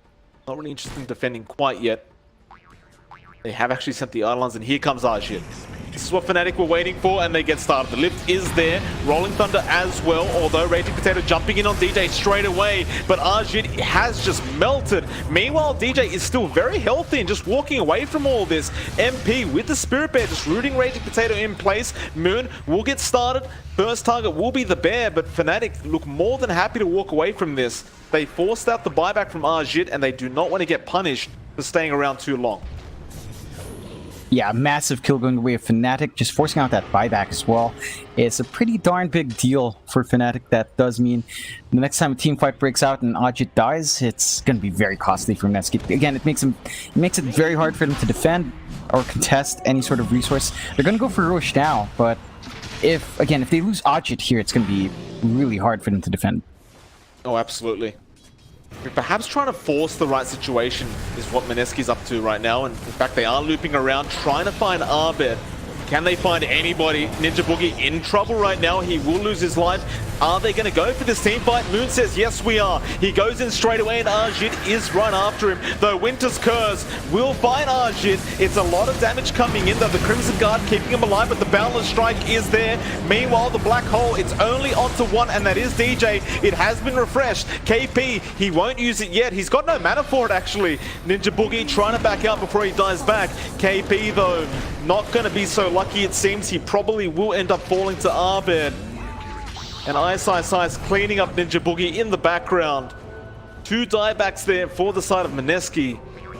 Not really interested in defending quite yet. They have actually sent the Eidolons, and here comes Ajit. This is what Fnatic were waiting for, and they get started. The lift is there. Rolling Thunder as well, although Raging Potato jumping in on DJ straight away. But Ajit has just melted. Meanwhile, DJ is still very healthy and just walking away from all this. MP with the Spirit Bear just rooting Raging Potato in place. Moon will get started. First target will be the Bear, but Fnatic look more than happy to walk away from this. They forced out the buyback from Ajit, and they do not want to get punished for staying around too long. Yeah, massive kill going the way of Fnatic, just forcing out that buyback as well. It's a pretty darn big deal for Fnatic. That does mean the next time a team fight breaks out and Ajit dies, it's going to be very costly for Mineski. Again, it makes it very hard for them to defend or contest any sort of resource. They're going to go for Rosh now, but if they lose Ajit here, it's going to be really hard for them to defend. Oh, absolutely. Perhaps trying to force the right situation is what Mineski's up to right now, and in fact they are looping around trying to find Abed. Can they find anybody? Ninja Boogie in trouble right now. He will lose his life. Are they going to go for this team fight? Moon says, yes, we are. He goes in straight away, and Ajit is right after him. Though Winter's Curse will find Ajit. It's a lot of damage coming in, though. The Crimson Guard keeping him alive, but the Boundless Strike is there. Meanwhile, the Black Hole, it's only onto one, and that is DJ. It has been refreshed. KP, he won't use it yet. He's got no mana for it, actually. Ninja Boogie trying to back out before he dies back. KP, though, not going to be so lucky, it seems. He probably will end up falling to Abed. And Ice cleaning up Ninja Boogie in the background. 2 diebacks there for the side of Mineski.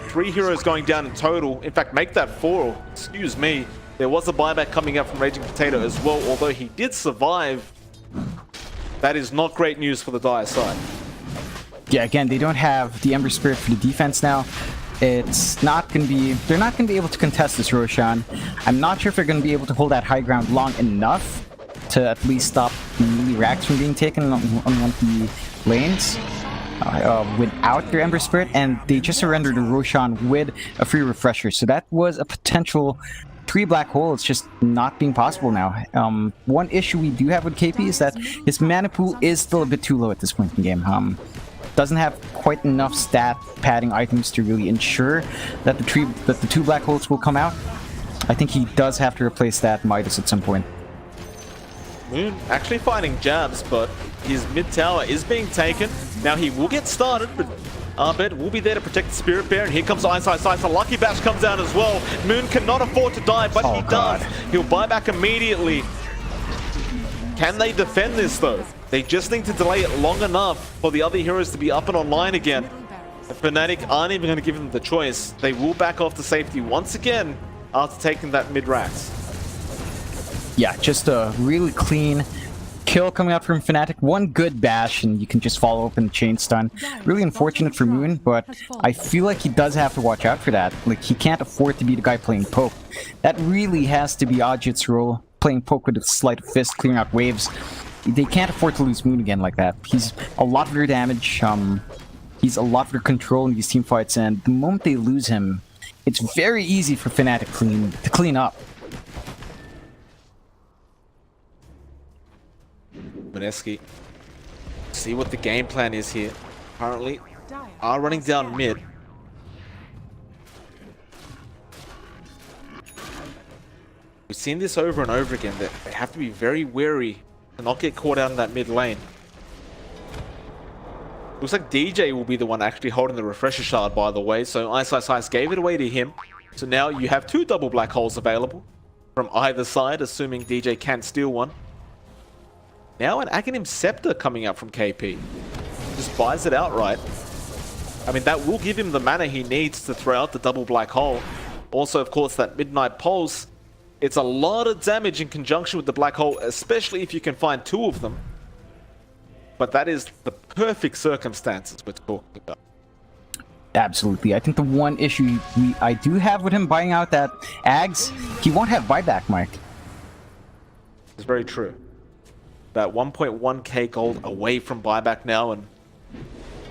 3 heroes going down in total. In fact, make that 4. Excuse me. There was a buyback coming up from Raging Potato as well, although he did survive. That is not great news for the Dire side. Yeah, again, they don't have the Ember Spirit for the defense now. It's not going to be... They're not going to be able to contest this Roshan. I'm not sure if they're going to be able to hold that high ground long enough to at least stop melee racks from being taken on one of the lanes without their Ember Spirit, and they just surrendered to Roshan with a free refresher. So that was a potential 3 black hole. It's just not being possible now. One issue we do have with KP is that his mana pool is still a bit too low at this point in the game. Doesn't have quite enough stat padding items to really ensure that the 2 black holes will come out. I think he does have to replace that Midas at some point. Moon actually finding jabs, but his mid tower is being taken. Now he will get started, but Abed will be there to protect the Spirit Bear, and here comes Ice. A Lucky Bash comes out as well. Moon cannot afford to die, but he does. He'll buy back immediately. Can they defend this though? They just need to delay it long enough for the other heroes to be up and online again. The Fnatic aren't even going to give them the choice. They will back off to safety once again after taking that mid-racks. Yeah, just a really clean kill coming out from Fnatic. 1 good bash, and you can just follow up and chain stun. Really unfortunate for Moon, but I feel like he does have to watch out for that. Like, he can't afford to be the guy playing poke. That really has to be Ajit's role, playing poke with a sleight of fist, clearing out waves. They can't afford to lose Moon again like that. He's a lot of their damage, he's a lot of their control in these team fights, and the moment they lose him, it's very easy for Fnatic to clean up. Mineski, see what the game plan is here. Currently, are running down mid. We've seen this over and over again, that they have to be very wary to not get caught out in that mid lane. Looks like DJ will be the one actually holding the refresher shard, by the way, so Ice gave it away to him. So now you have 2 double black holes available from either side, assuming DJ can steal one. Now an Aghanim Scepter coming out from KP. Just buys it outright. I mean, that will give him the mana he needs to throw out the double black hole. Also, of course, that Midnight Pulse. It's a lot of damage in conjunction with the black hole, especially if you can find 2 of them. But that is the perfect circumstances we're talking about. Absolutely. I think the one issue I do have with him buying out that Ags, he won't have buyback, Mike. It's very true. About 1.1k gold away from buyback now, and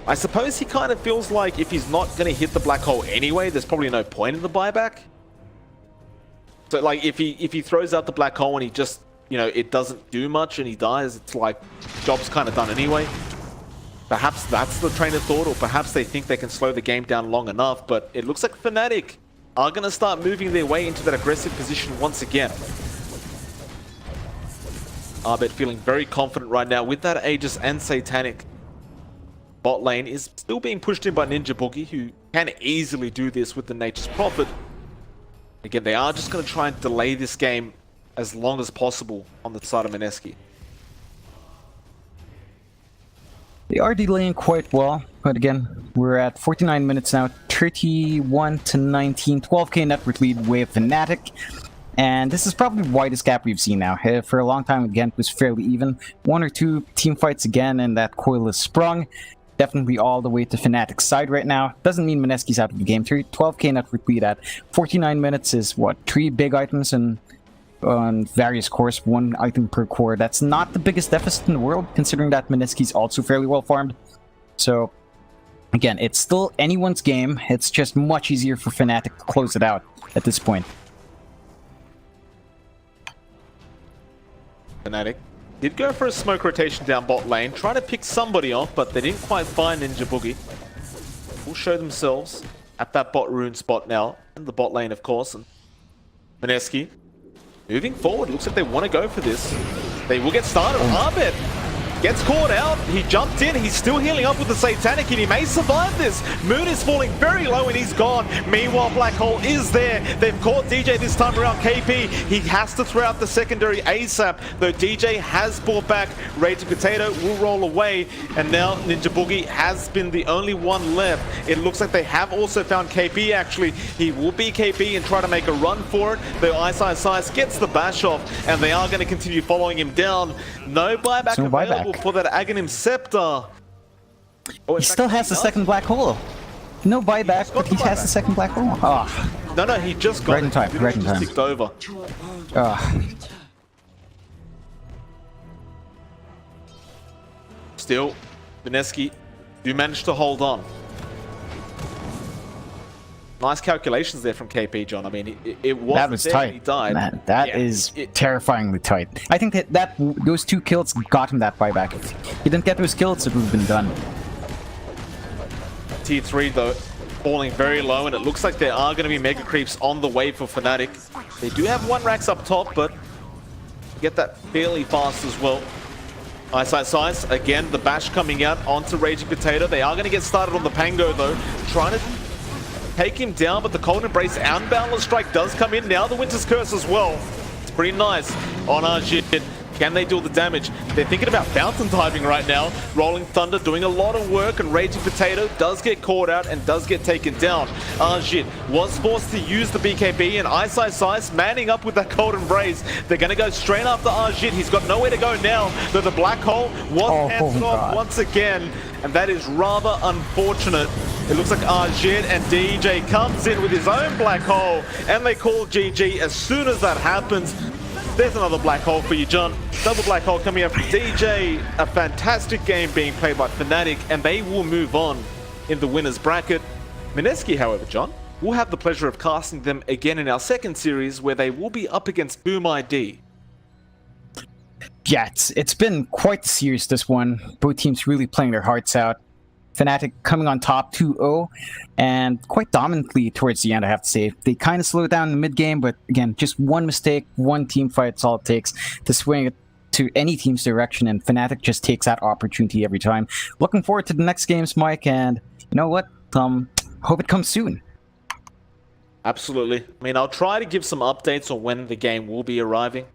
I suppose he kind of feels like if he's not going to hit the black hole anyway, there's probably no point in the buyback. So like if he throws out the black hole and he just, you know, it doesn't do much and he dies, it's like job's kind of done anyway. Perhaps that's the train of thought, or perhaps they think they can slow the game down long enough, but it looks like Fnatic are going to start moving their way into that aggressive position once again. Abed feeling very confident right now with that Aegis and Satanic. Bot lane is still being pushed in by Ninja Boogie, who can easily do this with the Nature's Prophet. Again, they are just going to try and delay this game as long as possible on the side of Mineski. They are delaying quite well, but again, we're at 49 minutes now, 31 to 19, 12k network lead with Fnatic. And this is probably the widest gap we've seen now. For a long time, again, it was fairly even. One or two team fights again, and that coil is sprung. Definitely all the way to Fnatic's side right now. Doesn't mean Mineski's out of the game. 12k network lead at 49 minutes is, what, 3 big items and on various cores, 1 item per core. That's not the biggest deficit in the world, considering that Mineski's also fairly well farmed. So, again, it's still anyone's game. It's just much easier for Fnatic to close it out at this point. Fnatic did go for a smoke rotation down bot lane, trying to pick somebody off, but they didn't quite find Ninja Boogie. Will show themselves at that bot rune spot now, in the bot lane, of course. And Mineski moving forward, looks like they want to go for this. They will get started. Abed gets caught out. He jumped in. He's still healing up with the Satanic, and he may survive this. Moon is falling very low, and he's gone. Meanwhile, Black Hole is there. They've caught DJ this time around. KP, he has to throw out the secondary ASAP, though DJ has brought back. Raging Potato will roll away, and now Ninja Boogie has been the only one left. It looks like they have also found KP, actually. He will be KP and try to make a run for it, though Ice gets the bash off, and they are going to continue following him down. No buyback available for that Aghanim Scepter. Oh, he still has the second black hole. No buyback, but he has the second black hole. Oh. No, he just got right in time. Right in time. Ticked over. Still, Mineski do manage to hold on. Nice calculations there from KP, John. I mean, it was that was tight. He died. Man, that is terrifyingly tight. I think that those 2 kills got him that buyback. If he didn't get those kills, it would have been done. Tier 3, though, falling very low, and it looks like there are going to be mega creeps on the way for Fnatic. They do have 1 Rax up top, but get that fairly fast as well. Ice. Again, the bash coming out onto Raging Potato. They are going to get started on the Pango, though, trying to take him down, but the Cold Embrace and Boundless Strike does come in. Now the Winter's Curse as well. It's pretty nice on Arjit. Can they do the damage? They're thinking about Fountain Diving right now. Rolling Thunder doing a lot of work, and Raging Potato does get caught out and does get taken down. Arjit was forced to use the BKB, and Ice manning up with that Cold Embrace. They're going to go straight after Arjit. He's got nowhere to go now, though the Black Hole was cancelled off once again, and that is rather unfortunate. It looks like Arjit and DJ comes in with his own Black Hole, and they call GG as soon as that happens. There's another Black Hole for you, John. Double Black Hole coming out from DJ. A fantastic game being played by Fnatic, and they will move on in the winner's bracket. Mineski, however, John, will have the pleasure of casting them again in our second series, where they will be up against Boom ID. Yeah, it's been quite the series, this one. Both teams really playing their hearts out. Fnatic coming on top 2-0, and quite dominantly towards the end, I have to say. They kind of slowed down in the mid-game, but again, just one mistake, one team fight, it's all it takes to swing it to any team's direction, and Fnatic just takes that opportunity every time. Looking forward to the next games, Mike, and you know what? Hope it comes soon. Absolutely. I mean, I'll try to give some updates on when the game will be arriving.